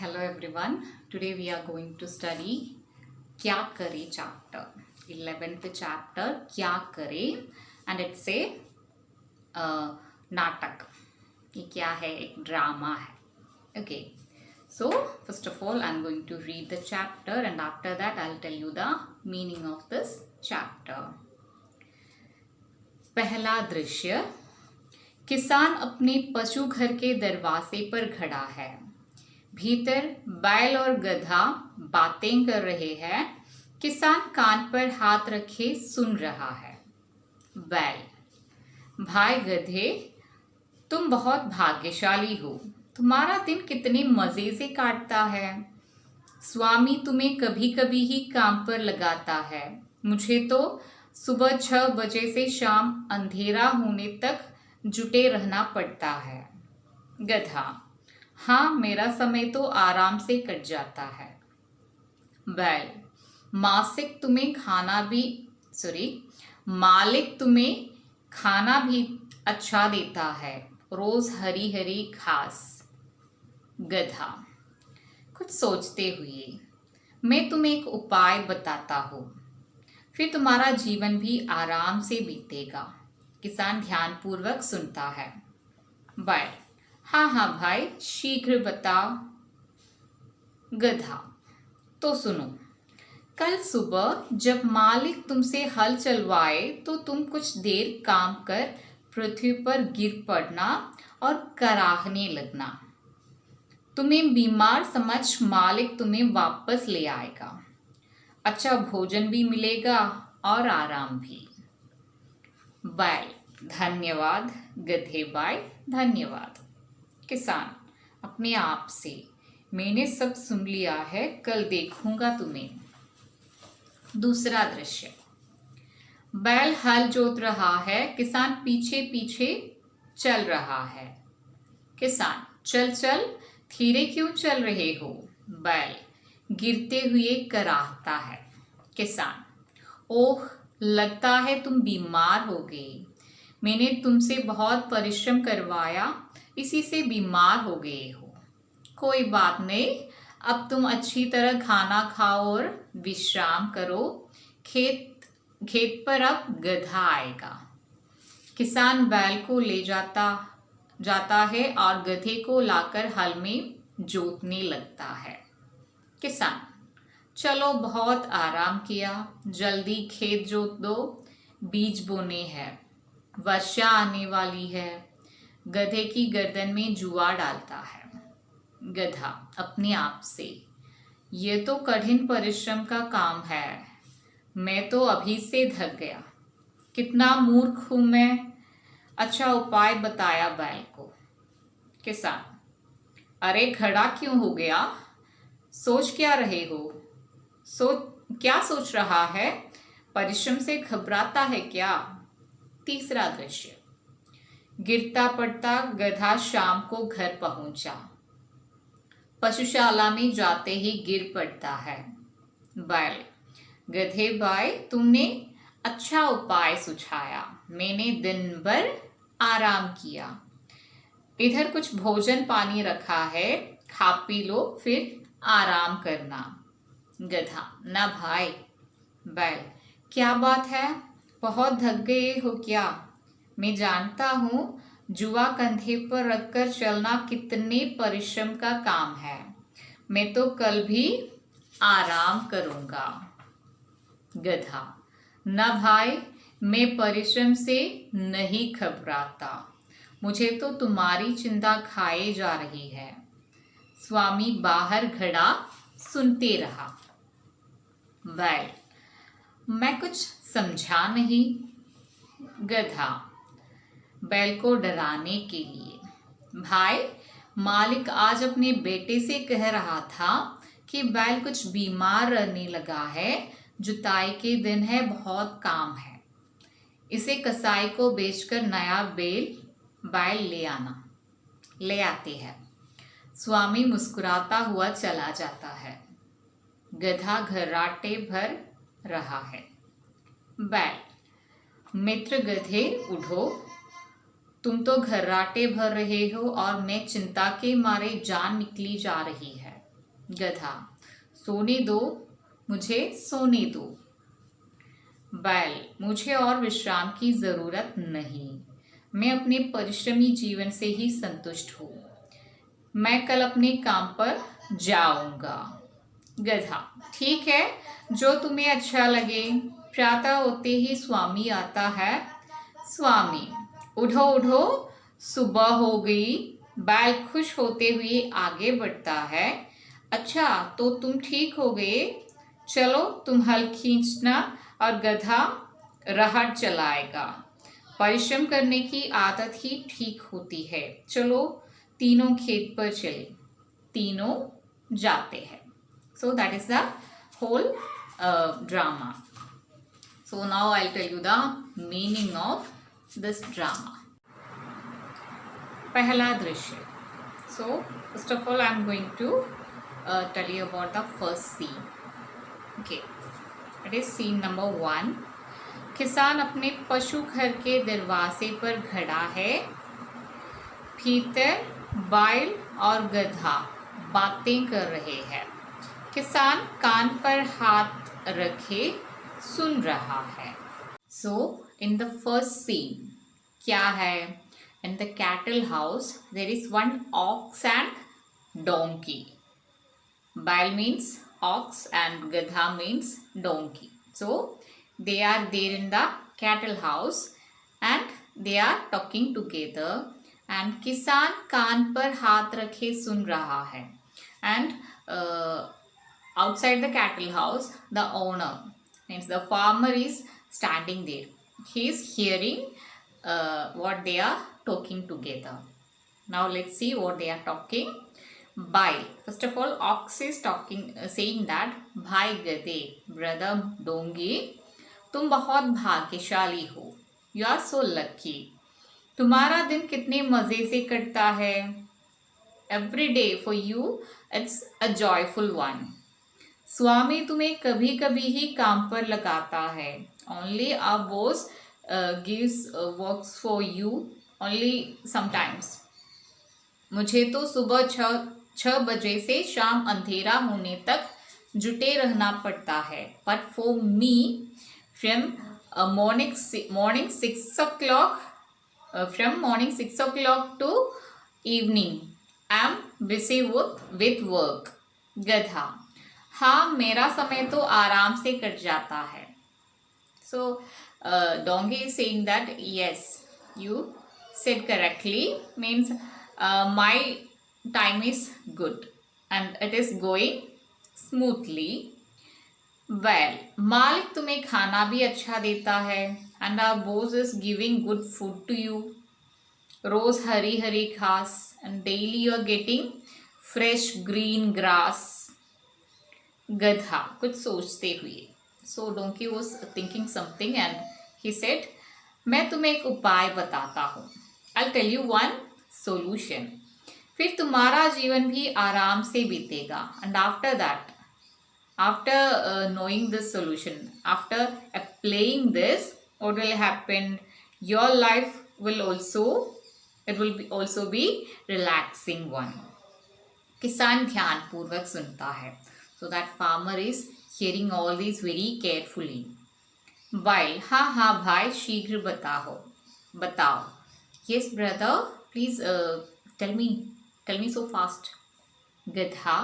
Hello everyone. Today we are going to study क्या करे chapter 11th chapter क्या करे and it's a नाटक. ये क्या है? एक ड्रामा है. Okay. So first of all I'm going to read the chapter and after that I'll tell you the meaning of this chapter. पहला दृश्य. किसान अपने पशु घर के दरवाजे पर खड़ा है. भीतर बैल और गधा बातें कर रहे हैं. किसान कान पर हाथ रखे सुन रहा है. बैल: भाई गधे, तुम बहुत भाग्यशाली हो. तुम्हारा दिन कितने मजे से काटता है. स्वामी तुम्हें कभी कभी ही काम पर लगाता है. मुझे तो सुबह 6 बजे से शाम अंधेरा होने तक जुटे रहना पड़ता है. गधा: हाँ, मेरा समय तो आराम से कट जाता है. बैल: मालिक तुम्हें खाना भी अच्छा देता है. रोज हरी हरी घास. गधा कुछ सोचते हुए: मैं तुम्हें एक उपाय बताता हूँ, फिर तुम्हारा जीवन भी आराम से बीतेगा. किसान ध्यानपूर्वक सुनता है. बैल: हाँ भाई, शीघ्र बताओ. गधा: तो सुनो. कल सुबह जब मालिक तुमसे हल चलवाए तो तुम कुछ देर काम कर पृथ्वी पर गिर पड़ना और कराहने लगना. तुम्हें बीमार समझ मालिक तुम्हें वापस ले आएगा. अच्छा भोजन भी मिलेगा और आराम भी. बैल: धन्यवाद. गधे: बाय, धन्यवाद. किसान अपने आप से: मैंने सब सुन लिया है, कल देखूंगा तुम्हें. दूसरा दृश्य. बैल हल जोत रहा है. किसान पीछे पीछे चल रहा है. किसान: चल चल, धीरे क्यों चल रहे हो. बैल गिरते हुए कराहता है. किसान: ओह, लगता है तुम बीमार हो गए. मैंने तुमसे बहुत परिश्रम करवाया, इसी से बीमार हो गए हो. कोई बात नहीं, अब तुम अच्छी तरह खाना खाओ और विश्राम करो. खेत पर अब गधा आएगा. किसान बैल को ले जाता है और गधे को लाकर हल में जोतने लगता है. किसान: चलो, बहुत आराम किया, जल्दी खेत जोत दो, बीज बोने हैं, वर्षा आने वाली है. गधे की गर्दन में जुआ डालता है. गधा अपने आप से: ये तो कठिन परिश्रम का काम है. मैं तो अभी से थक गया. कितना मूर्ख हूं मैं. अच्छा उपाय बताया बैल को. किसान: अरे खड़ा क्यों हो गया. सोच क्या रहे हो. क्या सोच रहा है. परिश्रम से घबराता है क्या. तीसरा दृश्य. गिरता पड़ता गधा शाम को घर पहुंचा. पशुशाला में जाते ही गिर पड़ता है. बैल: गधे भाई, तुमने अच्छा उपाय सुझाया. मैंने दिन भर आराम किया. इधर कुछ भोजन पानी रखा है, खा पी लो, फिर आराम करना. गधा: ना भाई. बैल: क्या बात है, बहुत थक गए हो क्या. मैं जानता हूँ जुआ कंधे पर रखकर चलना कितने परिश्रम का काम है. मैं तो कल भी आराम करूँगा. गधा: ना भाई, मैं परिश्रम से नहीं घबराता. मुझे तो तुम्हारी चिंता खाए जा रही है. स्वामी बाहर खड़ा सुनते रहा. बैल: मैं कुछ समझा नहीं. गधा बैल को डराने के लिए: भाई, मालिक आज अपने बेटे से कह रहा था कि बैल कुछ बीमार रहने लगा है. जुताई के दिन है, बहुत काम है. इसे कसाई को बेचकर नया बैल ले आते हैं. स्वामी मुस्कुराता हुआ चला जाता है. गधा घर्राटे भर रहा है. बैल: मित्र गधे, उठो. तुम तो घर्राटे भर रहे हो और मैं चिंता के मारे जान निकली जा रही है. गधा, सोने दो, मुझे सोने दो। बैल, मुझे और विश्राम की जरूरत नहीं, मैं अपने परिश्रमी जीवन से ही संतुष्ट हूँ, मैं कल अपने काम पर जाऊंगा। गधा, ठीक है, जो तुम्हें अच्छा लगे। प्रातः होते ही स्वामी आता है। स्वामी, उठो उठो, सुबह हो गई। बैल खुश होते हुए आगे बढ़ता है। अच्छा, तो तुम ठीक हो गए, चलो तुम हल खींचना और गधा रहट चलाएगा। परिश्रम करने की आदत ही ठीक होती है। चलो तीनों खेत पर चले। तीनों जाते हैं। So that is the whole drama. So now I'll tell you the meaning of this drama. पहला दृश्य. So first of all I'm going to tell you about the first scene. Okay, it is scene number 1. किसान अपने पशु घर के दरवाजे पर खड़ा है। भीतर बैल और गधा बातें कर रहे हैं। किसान कान पर हाथ रखे सुन रहा है। So in the first scene क्या है? In the cattle house there is one ox and donkey. Bail means ox and gadha means donkey. So they are there in the cattle house and they are talking together and किसान कान पर हाथ रखे सुन रहा है and outside the cattle house the owner means the farmer is standing there. He is hearing what they are talking together. Now let's see what they are talking. Bhai, first of all ox is talking saying that भाई गधे, brother डोंगी, तुम बहुत भाग्यशाली हो, you are so lucky. तुम्हारा दिन कितने मजे से कटता है. Every day for you it's a joyful one. स्वामी तुम्हें कभी कभी ही काम पर लगाता है. Only our boss gives works for you only sometimes. मुझे तो सुबह 6 बजे से शाम अंधेरा होने तक जुटे रहना पड़ता है. But for me from morning 6 o'clock from morning 6 o'clock to evening I am busy with work. गधा, हाँ मेरा समय तो आराम से कट जाता है. So donkey is saying that yes, you said correctly, means my time is good and it is going smoothly. Well, मालिक तुम्हें खाना भी अच्छा देता है and our boss is giving good food to you. रोज हरी हरी घास and daily you are getting fresh green grass. गधा कुछ सोचते हुए. So donkey was thinking something and he said, मैं तुम्हें एक उपाय बताता हूँ. I'll tell you one solution. फिर तुम्हारा जीवन भी आराम से बीतेगा. And after that, after knowing this solution, after applying this, what will happen? Your life will also, it will be also be relaxing one. किसान ध्यान पूर्वक सुनता है. So that farmer is hearing all these very carefully. While हाँ हाँ भाई शीघ्र बताओ. Yes brother, please tell me so fast. गधा,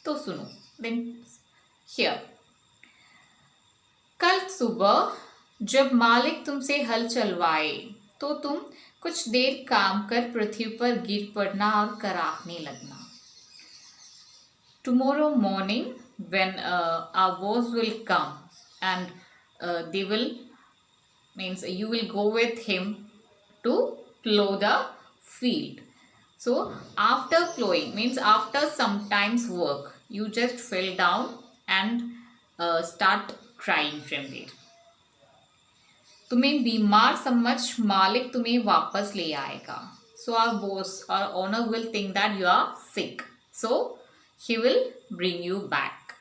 तो सुनो. Then here. कल सुबह जब मालिक तुमसे हल चलवाए तो तुम कुछ देर काम कर पृथ्वी पर गिर पड़ना और कराहने लगना. Tomorrow morning when our boss will come and they will, means you will go with him to plow the field. So after plowing, means after some times work, you just fell down and start crying from there. तुम्हें बीमार समझ मालिक तुम्हें वापस ले आएगा. So our boss, our owner will think that you are sick. So he will bring you back.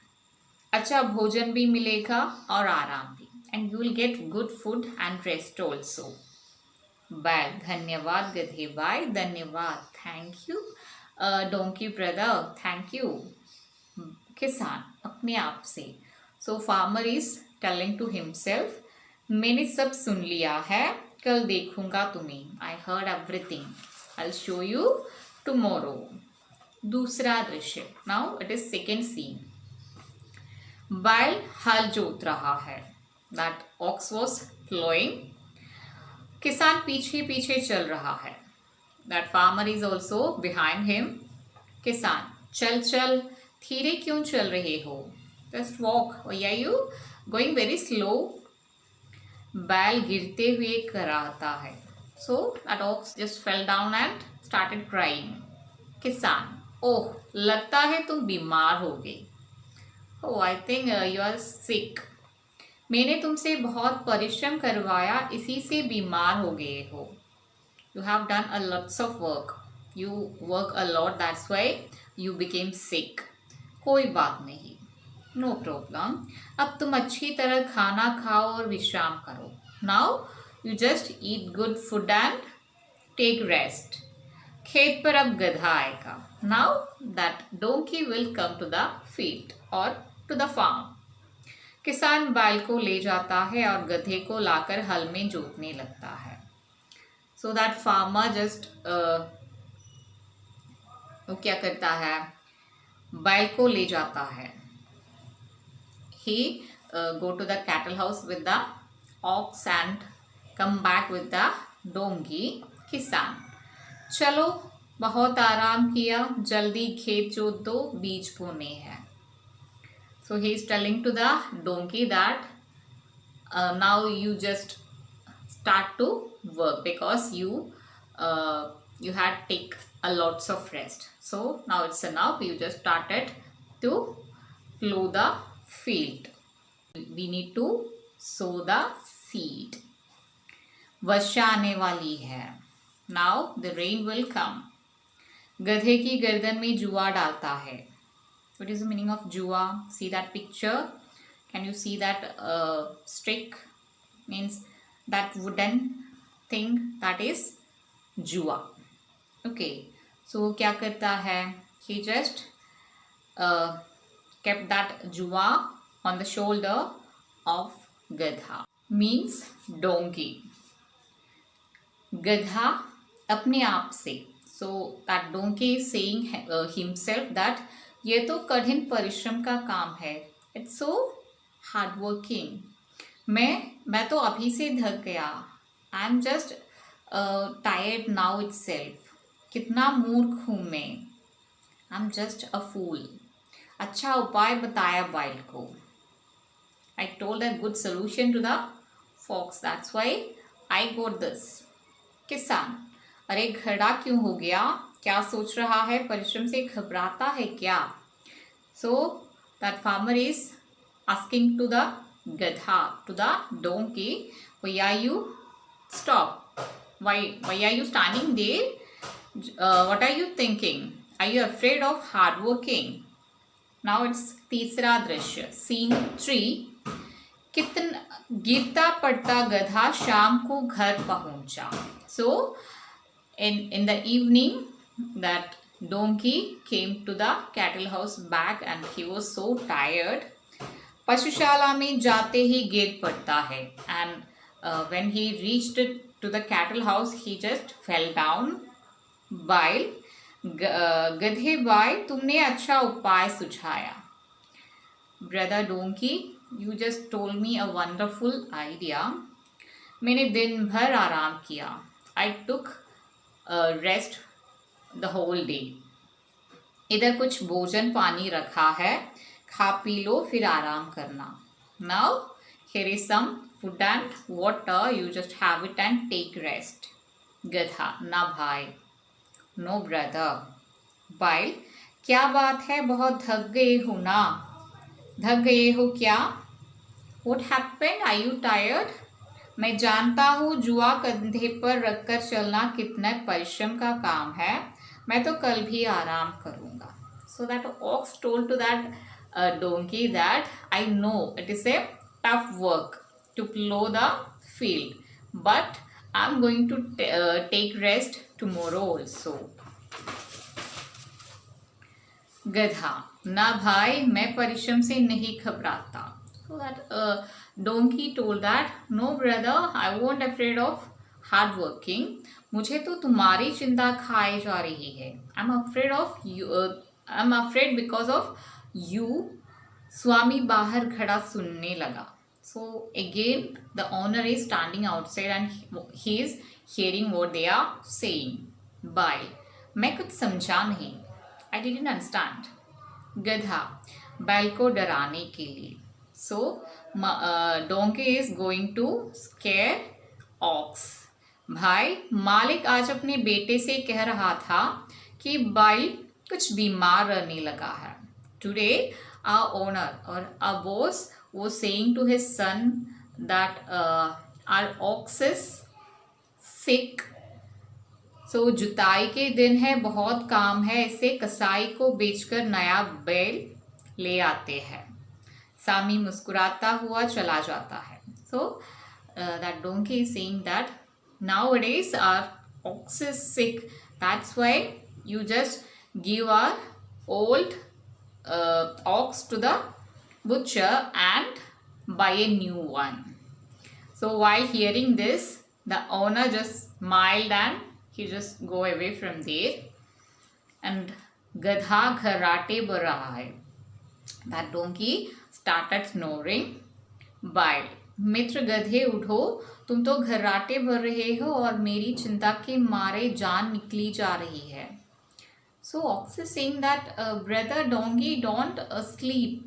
अच्छा भोजन भी मिलेगा और आराम भी. And you will get good food and rest also. Bye. धन्यवाद गधे भाई, धन्यवाद. Thank you. Donkey brother, thank you. किसान अपने आप से. So farmer is telling to himself, मैंने सब सुन लिया है, कल देखूंगा तुम्हें. I heard everything, I show you tomorrow. दूसरा दृश्य. Now it is second scene. बैल हल जोत रहा है. That ox was ploughing. किसान पीछे पीछे चल रहा है. That farmer is also behind him. किसान, चल चल, धीरे क्यों चल रहे हो? Just walk. Why are you going very slow? बैल गिरते हुए कराहता है. So that ox just fell down and started crying. किसान, ओह, लगता है तुम बीमार हो गए. Oh, I think you are sick. मैंने तुमसे बहुत परिश्रम करवाया, इसी से बीमार हो गए हो. You have done a lots of work. You work a lot. That's why you became sick. कोई बात नहीं. No problem. अब तुम अच्छी तरह खाना खाओ और विश्राम करो. Now you just eat good food and take rest. खेत पर अब गधा आएगा. Now that donkey will come to the field or to the farm. किसान बैल को ले जाता है और गधे को लाकर हल में जोतने लगता है. So that farmer just वो क्या करता है, बैल को ले जाता है. He go to the cattle house with the ox and come back with the donkey. किसान, चलो बहुत आराम किया, जल्दी खेत जोत दो, बीज बोने हैं. So he is telling to the donkey that now you just start to work because you had take a lots of rest. So now it's enough. You just started to plow the field. We need to sow the seed. वर्षा आने वाली है. Now the rain will come. गधे की गर्दन में जुआ डालता है. What is the meaning of जुआ? See that picture? Can you see that stick? Means that wooden thing, that is जुआ. Okay, so क्या करता है? He just kept that जुआ on the shoulder of गधा. Means donkey. गधा अपने आप से. So that donkey is saying himself that ये तो कठिन परिश्रम का काम है. It's so hard working. मैं तो अभी से थक गया. I am just tired now itself. कितना मूर्ख हूँ मैं. I am just a fool. अच्छा उपाय बताया बैल को. I told a good solution to the fox. That's why I got this. किसान, अरे घड़ा क्यों हो गया? क्या सोच रहा है? परिश्रम से घबराता है क्या? So that farmer is asking to the Gadha, to the donkey, why are you stop? Why are you standing there? What are you thinking? Are you afraid of hard working? Now it's तीसरा दृश्य. Scene 3. कितना गिरता पड़ता गधा शाम को घर पहुंचा. So in the evening that donkey came to the cattle house back and he was so tired. पशुशाला में जाते ही गिर पड़ता है. And when he reached to the cattle house he just fell down. बैल, गधे भाई, तुमने अच्छा उपाय सुझाया. Brother donkey, you just told me a wonderful idea. मैंने दिन भर आराम किया. I took rest the whole day. इधर कुछ भोजन पानी रखा है, खा पी लो फिर आराम करना. Now here is some food and water. You just have it and take rest. गधा, ना भाई. No brother. बैल, क्या बात है, बहुत थक गए हो ना? थक गए हो क्या? What happened? Are you tired? मैं जानता हूँ जुआ कंधे पर रखकर चलना कितना परिश्रम का काम है. मैं तो कल भी आराम करूँगा. So that ox told to that donkey that I know it is a tough work to plow the field, but I'm going to take rest tomorrow also. गधा, ना भाई मैं परिश्रम से नहीं घबराता. So that donkey told that no brother, I won't afraid of hard working. मुझे तो तुम्हारी चिंता खाई जा रही है. I'm afraid of you. I'm afraid because of you. स्वामी बाहर खड़ा सुनने लगा. So again the owner is standing outside and he is hearing what they are saying. Bye. मैं कुछ समझा नहीं. I didn't understand. गधा, बैल को डराने के लिए. So donkey is going to scare ox. भाई, मालिक आज अपने बेटे से कह रहा था कि बैल कुछ बीमार रहने लगा है. Today our owner or our boss was saying to his son that our ox is sick. सो जुताई के दिन है, बहुत काम है, इसे कसाई को बेचकर नया बैल ले आते हैं. सामी मुस्कुराता हुआ चला जाता है. So that donkey is saying that nowadays our ox is sick, that's why you just give our old ox to the butcher and buy a new one. So while hearing this, the owner just smiled and he just go away from there. And गधा घराटे बर रहा है. That donkey started snoring. Bye. मित्र गधे उठो, तुम तो घराटे भर रहे हो और मेरी चिंता के मारे जान निकली जा रही है. So ox is saying that brother donkey, don't sleep.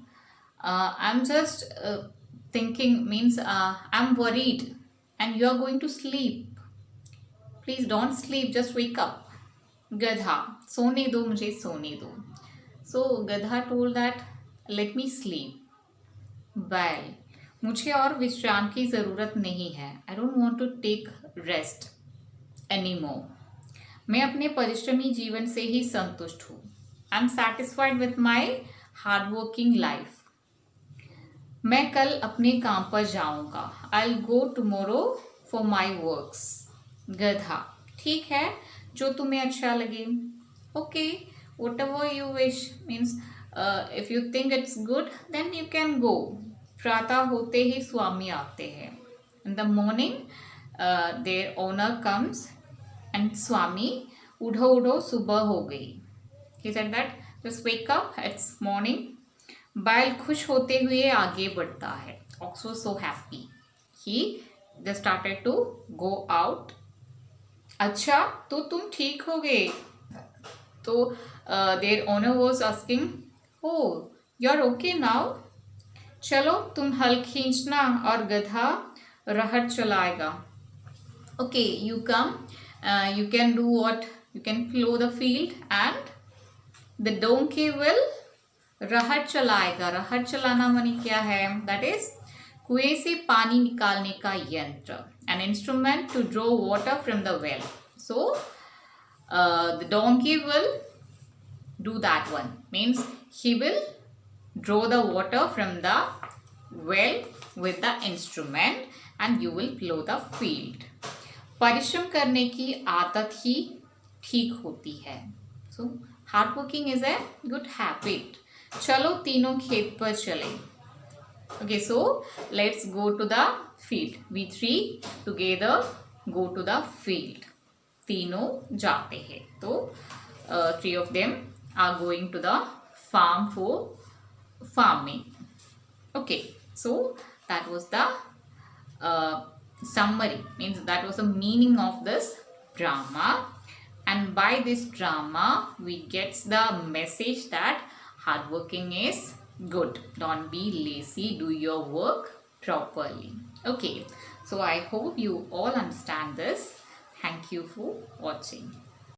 I'm just thinking, means I'm worried and you are going to sleep. Please don't sleep, just wake up. गधा, सोने दो मुझे, सोने दो. So गधा told that let me sleep. बैल, मुझे और विश्राम की ज़रूरत नहीं है. I don't want to take rest anymore. मैं अपने परिश्रमी जीवन से ही संतुष्ट हूँ. I'm satisfied with my hardworking life. मैं कल अपने काम पर जाऊंगा. I'll go tomorrow for my works. गधा, ठीक है, जो तुम्हें अच्छा लगे. Okay, whatever you wish, means if you think it's good, then you can go. प्रातः होते ही स्वामी आते हैं. In the morning, their owner comes and स्वामी, उठो उठो, सुबह हो गई. He said that just wake up, it's morning. बैल खुश होते हुए आगे बढ़ता है. Ox was so happy. He just started to go out. अच्छा, तो तुम ठीक हो गए. तो their owner was asking, oh, you're okay now? चलो तुम हल खींचना और गधा रहट चलाएगा. Okay, you come. You can do what? You can plow the field and the donkey will रहट चलाएगा. रहट चलाना मानी क्या है? दैट इज कुएं से पानी निकालने का यंत्र. An instrument to draw water from the well. So the donkey will do that one, means he will draw the water from the well with the instrument and you will plough the field. परिश्रम करने की आदत ही ठीक होती है. So hard working is a good habit. चलो तीनों खेत पर चले. Okay, so let's go to the field. We three together go to the field. तीनों जाते हैं. तो three of them are going to the farm for farming. Okay, so that was the summary, means that was the meaning of this drama. And by this drama we get the message that hard working is good. Don't be lazy. Do your work properly. Okay. So I hope you all understand this. Thank you for watching.